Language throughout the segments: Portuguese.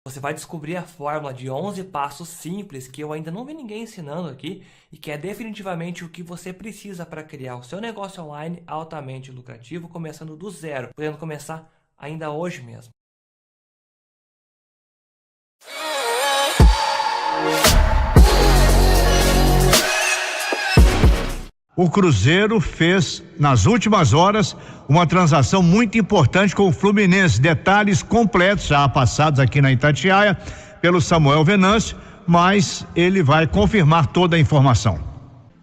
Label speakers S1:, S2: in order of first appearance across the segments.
S1: Você vai descobrir a fórmula de 11 passos simples que eu ainda não vi ninguém ensinando aqui e que é definitivamente o que você precisa para criar o seu negócio online altamente lucrativo, começando do zero, podendo começar ainda hoje mesmo.
S2: O Cruzeiro fez, nas últimas horas, uma transação muito importante com o Fluminense. Detalhes completos já passados aqui na Itatiaia pelo Samuel Venâncio, mas ele vai confirmar toda a informação.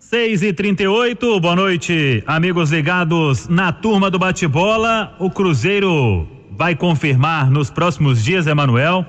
S3: 6h38, boa noite, amigos ligados na turma do bate-bola. O Cruzeiro vai confirmar nos próximos dias, Emanuel.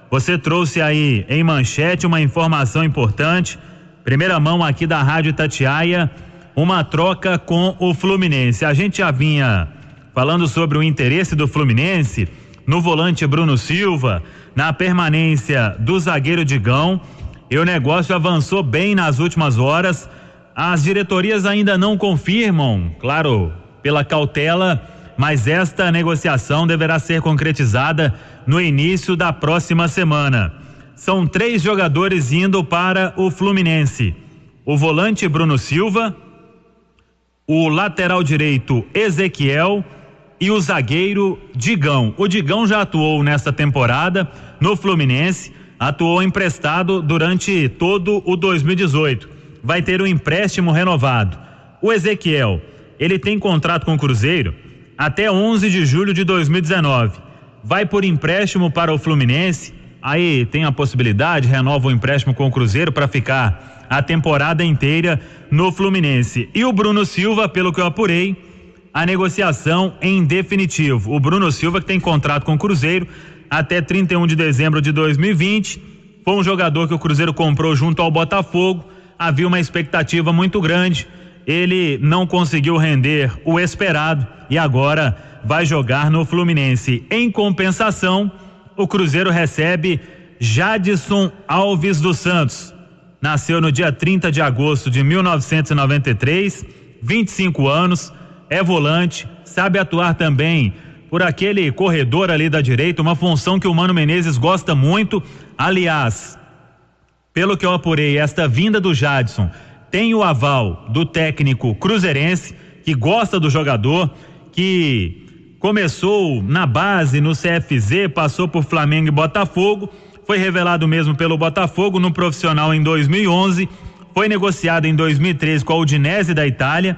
S3: Você trouxe aí em manchete uma informação importante, primeira mão aqui da Rádio Itatiaia, uma troca com o Fluminense. A gente já vinha falando sobre o interesse do Fluminense no volante Bruno Silva, na permanência do zagueiro Digão, e o negócio avançou bem nas últimas horas. As diretorias ainda não confirmam, claro, pela cautela, mas esta negociação deverá ser concretizada no início da próxima semana. São 3 jogadores indo para o Fluminense: o volante Bruno Silva, o lateral direito Ezequiel e o zagueiro Digão. O Digão já atuou nesta temporada no Fluminense, atuou emprestado durante todo o 2018. Vai ter um empréstimo renovado. O Ezequiel, ele tem contrato com o Cruzeiro até 11 de julho de 2019. Vai por empréstimo para o Fluminense, aí tem a possibilidade, renova o empréstimo com o Cruzeiro para ficar a temporada inteira no Fluminense. E o Bruno Silva, pelo que eu apurei, a negociação em definitivo. O Bruno Silva, que tem contrato com o Cruzeiro até 31 de dezembro de 2020, foi um jogador que o Cruzeiro comprou junto ao Botafogo. Havia uma expectativa muito grande, ele não conseguiu render o esperado e agora vai jogar no Fluminense. Em compensação, o Cruzeiro recebe Jadson Alves dos Santos. Nasceu no dia 30 de agosto de 1993, 25 anos, é volante, sabe atuar também por aquele corredor ali da direita, uma função que o Mano Menezes gosta muito. Aliás, pelo que eu apurei, esta vinda do Jadson tem o aval do técnico cruzeirense, que gosta do jogador, que começou na base, no CFZ, passou por Flamengo e Botafogo, foi revelado mesmo pelo Botafogo no profissional em 2011, foi negociado em 2013 com a Udinese da Itália,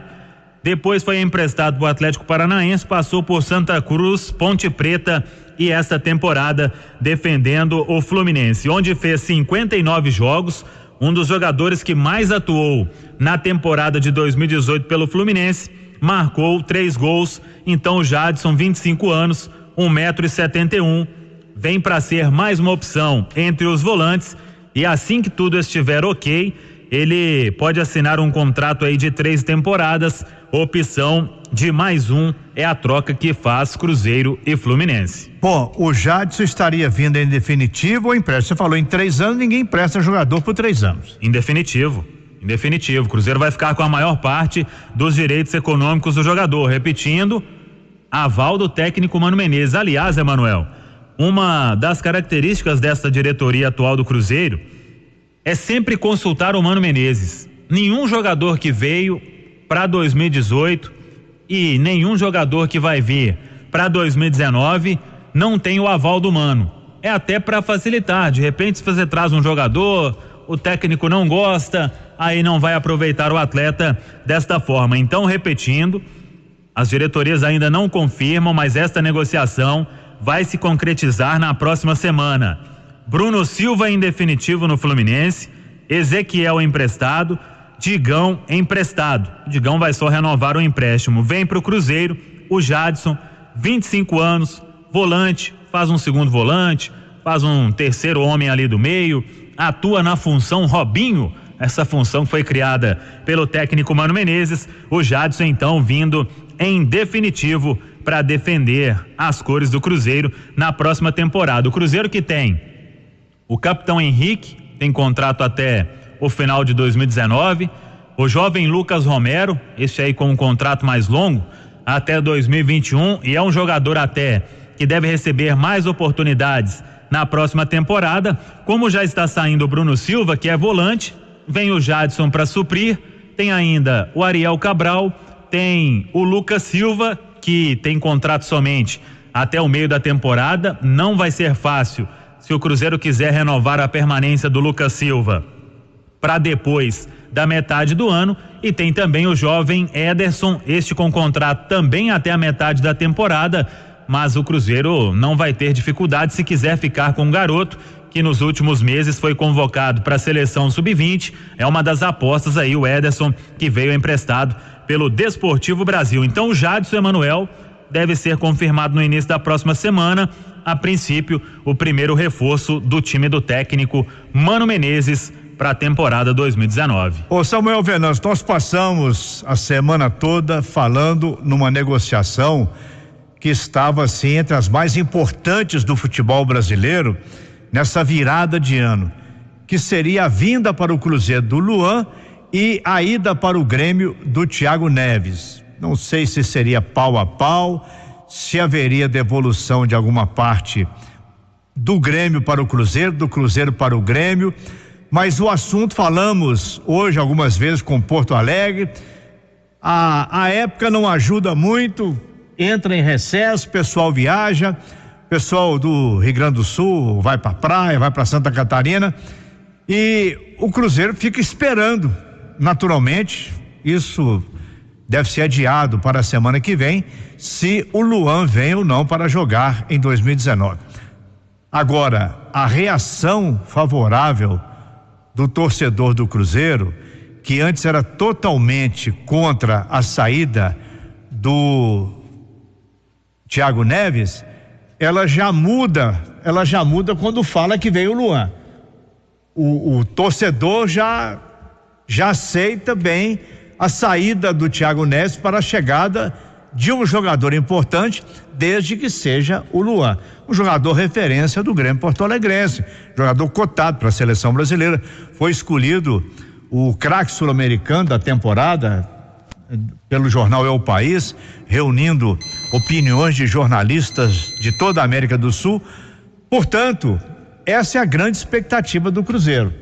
S3: depois foi emprestado para o Atlético Paranaense, passou por Santa Cruz, Ponte Preta e esta temporada defendendo o Fluminense, onde fez 59 jogos, um dos jogadores que mais atuou na temporada de 2018 pelo Fluminense, marcou 3 gols. Então o Jadson, 25 anos, 1,71 m, vem para ser mais uma opção entre os volantes, e assim que tudo estiver ok, ele pode assinar um contrato aí de 3 temporadas. Opção de mais um é a troca que faz Cruzeiro e Fluminense.
S2: Bom, o Jadson estaria vindo em definitivo ou empréstimo? Você falou em 3 anos, ninguém empresta jogador por 3 anos.
S3: Em definitivo. O Cruzeiro vai ficar com a maior parte dos direitos econômicos do jogador. Repetindo, aval do técnico Mano Menezes. Aliás, Emanuel, uma das características desta diretoria atual do Cruzeiro é sempre consultar o Mano Menezes. Nenhum jogador que veio para 2018 e nenhum jogador que vai vir para 2019 não tem o aval do Mano. É até para facilitar. De repente, se você traz um jogador, o técnico não gosta, aí não vai aproveitar o atleta desta forma. Então, repetindo, as diretorias ainda não confirmam, mas esta negociação vai se concretizar na próxima semana. Bruno Silva em definitivo no Fluminense, Ezequiel emprestado, Digão emprestado. Digão vai só renovar o empréstimo. Vem para o Cruzeiro o Jadson, 25 anos, volante, faz um segundo volante, faz um terceiro homem ali do meio, atua na função Robinho, essa função foi criada pelo técnico Mano Menezes. O Jadson então vindo em definitivo para defender as cores do Cruzeiro na próxima temporada. O Cruzeiro que tem o capitão Henrique, tem contrato até o final de 2019, o jovem Lucas Romero, esse aí com um contrato mais longo, até 2021, e é um jogador até que deve receber mais oportunidades na próxima temporada. Como já está saindo o Bruno Silva, que é volante, vem o Jadson para suprir, tem ainda o Ariel Cabral, tem o Lucas Silva, que tem contrato somente até o meio da temporada. Não vai ser fácil se o Cruzeiro quiser renovar a permanência do Lucas Silva para depois da metade do ano. E tem também o jovem Ederson, este com contrato também até a metade da temporada, mas o Cruzeiro não vai ter dificuldade se quiser ficar com o garoto, que nos últimos meses foi convocado para a seleção sub-20, é uma das apostas aí, o Ederson, que veio emprestado pelo Desportivo Brasil. Então o Jadson Emanuel deve ser confirmado no início da próxima semana, a princípio o primeiro reforço do time do técnico Mano Menezes para a temporada 2019.
S2: Ô Samuel Venâncio, nós passamos a semana toda falando numa negociação que estava assim entre as mais importantes do futebol brasileiro nessa virada de ano, que seria a vinda para o Cruzeiro do Luan e a ida para o Grêmio do Thiago Neves. Não sei se seria pau a pau, se haveria devolução de alguma parte do Grêmio para o Cruzeiro, do Cruzeiro para o Grêmio, mas o assunto falamos hoje algumas vezes com Porto Alegre. A época não ajuda muito, entra em recesso, pessoal viaja, pessoal do Rio Grande do Sul vai para praia, vai para Santa Catarina e o Cruzeiro fica esperando. Naturalmente, isso deve ser adiado para a semana que vem, se o Luan vem ou não para jogar em 2019. Agora, a reação favorável do torcedor do Cruzeiro, que antes era totalmente contra a saída do Thiago Neves, ela já muda quando fala que veio o Luan. O torcedor já aceita bem a saída do Thiago Neves para a chegada de um jogador importante, desde que seja o Luan, um jogador referência do Grêmio porto-alegrense, jogador cotado para a seleção brasileira, foi escolhido o craque sul-americano da temporada pelo jornal É o País, reunindo opiniões de jornalistas de toda a América do Sul. Portanto, essa é a grande expectativa do Cruzeiro: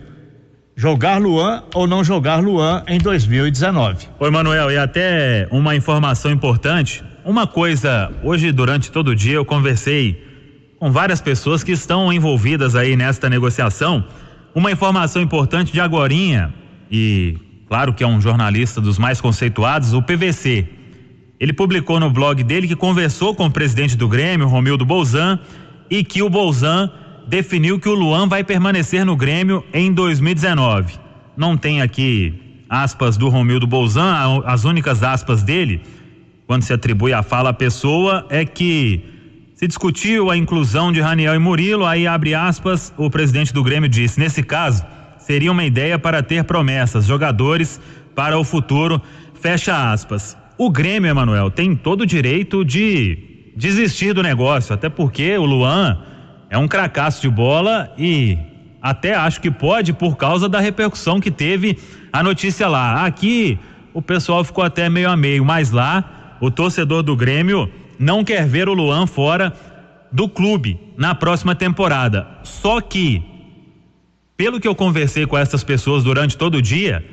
S2: jogar Luan ou não jogar Luan em 2019.
S3: Oi, Manuel, e até uma informação importante, uma coisa, hoje durante todo o dia eu conversei com várias pessoas que estão envolvidas aí nesta negociação. Uma informação importante de agorinha, e claro que é um jornalista dos mais conceituados, o PVC. Ele publicou no blog dele que conversou com o presidente do Grêmio, Romildo Bolzan, e que o Bolzan definiu que o Luan vai permanecer no Grêmio em 2019. Não tem aqui aspas do Romildo Bolzan, as únicas aspas dele, quando se atribui a fala à pessoa, é que se discutiu a inclusão de Raniel e Murilo, aí abre aspas, o presidente do Grêmio disse: nesse caso, seria uma ideia para ter promessas, jogadores para o futuro, fecha aspas. O Grêmio, Emanuel, tem todo o direito de desistir do negócio, até porque o Luan é um cracaço de bola e até acho que pode, por causa da repercussão que teve a notícia lá. Aqui o pessoal ficou até meio a meio, mas lá o torcedor do Grêmio não quer ver o Luan fora do clube na próxima temporada. Só que, pelo que eu conversei com essas pessoas durante todo o dia,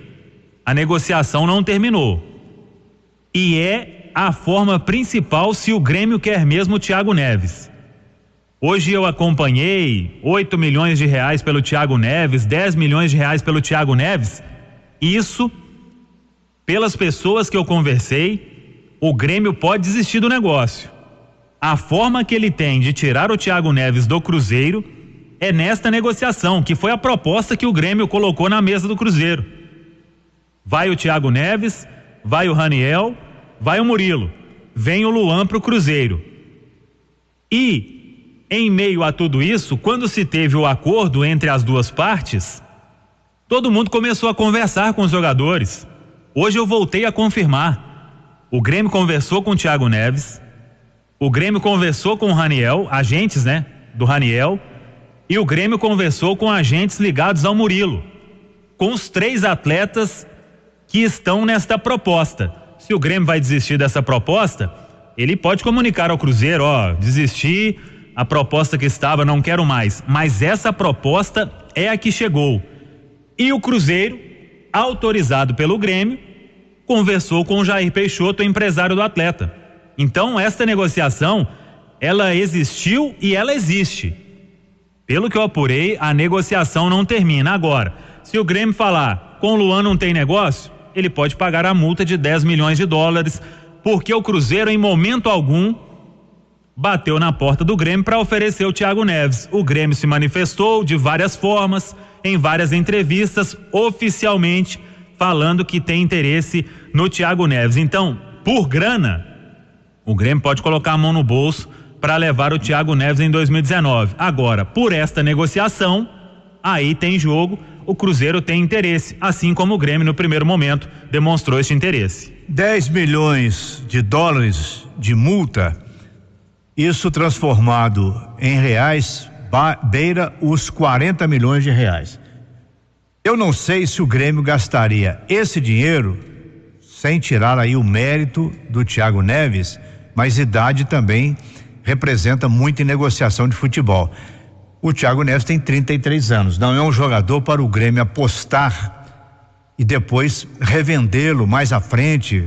S3: a negociação não terminou. E é a forma principal se o Grêmio quer mesmo o Thiago Neves. Hoje eu acompanhei 8 milhões de reais pelo Thiago Neves, 10 milhões de reais pelo Thiago Neves. Isso, pelas pessoas que eu conversei, o Grêmio pode desistir do negócio. A forma que ele tem de tirar o Thiago Neves do Cruzeiro é nesta negociação, que foi a proposta que o Grêmio colocou na mesa do Cruzeiro. Vai o Thiago Neves, vai o Raniel, vai o Murilo, vem o Luan pro Cruzeiro. E, em meio a tudo isso, quando se teve o acordo entre as duas partes, todo mundo começou a conversar com os jogadores. Hoje eu voltei a confirmar. O Grêmio conversou com o Thiago Neves, o Grêmio conversou com o Raniel, agentes, do Raniel, e o Grêmio conversou com agentes ligados ao Murilo, com os 3 atletas que estão nesta proposta. Se o Grêmio vai desistir dessa proposta, ele pode comunicar ao Cruzeiro, desistir, a proposta que estava, não quero mais. Mas essa proposta é a que chegou. E o Cruzeiro, autorizado pelo Grêmio, conversou com o Jair Peixoto, empresário do atleta. Então, esta negociação, ela existiu e ela existe. Pelo que eu apurei, a negociação não termina. Agora, se o Grêmio falar com o Luan não tem negócio, ele pode pagar a multa de 10 milhões de dólares, porque o Cruzeiro, em momento algum, bateu na porta do Grêmio para oferecer o Thiago Neves. O Grêmio se manifestou de várias formas, em várias entrevistas, oficialmente, falando que tem interesse no Thiago Neves. Então, por grana, o Grêmio pode colocar a mão no bolso para levar o Thiago Neves em 2019. Agora, por esta negociação, aí tem jogo, o Cruzeiro tem interesse, assim como o Grêmio no primeiro momento demonstrou este interesse.
S2: 10 milhões de dólares de multa, isso transformado em reais, beira os 40 milhões de reais. Eu não sei se o Grêmio gastaria esse dinheiro, sem tirar aí o mérito do Thiago Neves, mas idade também representa muito em negociação de futebol. O Thiago Neves tem 33 anos, não é um jogador para o Grêmio apostar e depois revendê-lo mais à frente,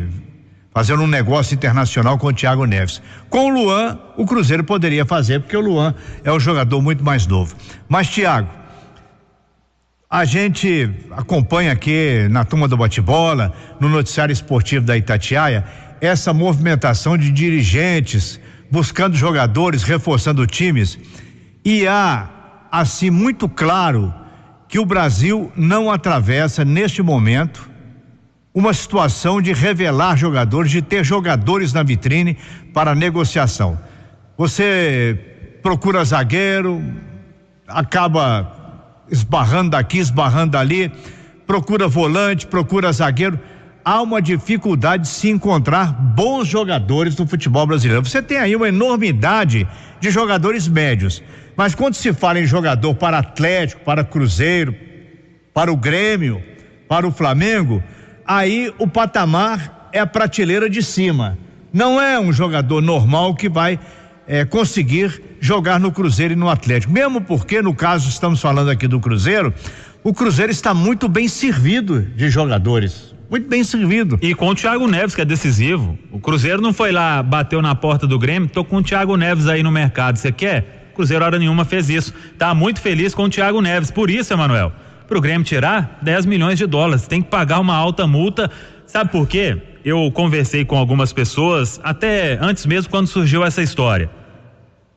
S2: fazendo um negócio internacional com o Thiago Neves. Com o Luan, o Cruzeiro poderia fazer, porque o Luan é um jogador muito mais novo. Mas, Thiago, a gente acompanha aqui na Turma do Bate-Bola, no noticiário esportivo da Itatiaia, essa movimentação de dirigentes buscando jogadores, reforçando times, e há, assim, muito claro que o Brasil não atravessa, neste momento, uma situação de revelar jogadores, de ter jogadores na vitrine para negociação. Você procura zagueiro, acaba esbarrando daqui, esbarrando ali, procura volante, procura zagueiro. Há uma dificuldade de se encontrar bons jogadores no futebol brasileiro. Você tem aí uma enormidade de jogadores médios, mas quando se fala em jogador para Atlético, para Cruzeiro, para o Grêmio, para o Flamengo, aí o patamar é a prateleira de cima. Não é um jogador normal que vai conseguir jogar no Cruzeiro e no Atlético, mesmo porque, no caso, estamos falando aqui do Cruzeiro, o Cruzeiro está muito bem servido de jogadores, muito bem servido.
S3: E com o Thiago Neves, que é decisivo. O Cruzeiro não foi lá, bateu na porta do Grêmio, tô com o Thiago Neves aí no mercado, você quer? O Cruzeiro hora nenhuma fez isso, tá muito feliz com o Thiago Neves, por isso, Emanuel, pro Grêmio tirar 10 milhões de dólares, tem que pagar uma alta multa. Sabe por quê? Eu conversei com algumas pessoas, até antes mesmo quando surgiu essa história.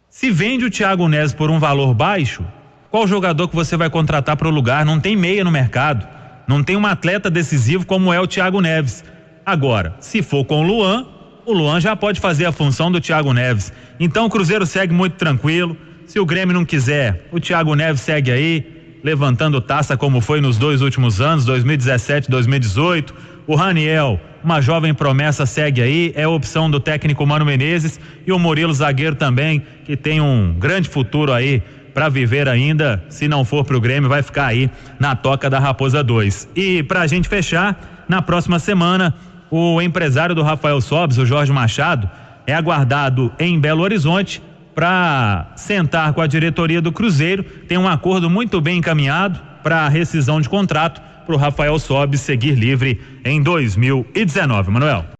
S3: Se vende o Thiago Neves por um valor baixo, qual jogador que você vai contratar para o lugar? Não tem meia no mercado, não tem um atleta decisivo como é o Thiago Neves. Agora, se for com o Luan já pode fazer a função do Thiago Neves. Então o Cruzeiro segue muito tranquilo. Se o Grêmio não quiser, o Thiago Neves segue aí, levantando taça como foi nos 2 últimos anos, 2017, 2018. O Raniel, uma jovem promessa, segue aí, é a opção do técnico Mano Menezes, e o Murilo, zagueiro também, que tem um grande futuro aí para viver ainda. Se não for pro Grêmio, vai ficar aí na toca da Raposa 2. E pra gente fechar, na próxima semana, o empresário do Rafael Sobis, o Jorge Machado, é aguardado em Belo Horizonte para sentar com a diretoria do Cruzeiro. Tem um acordo muito bem encaminhado para rescisão de contrato para o Rafael Sobis seguir livre em 2019. Manuel.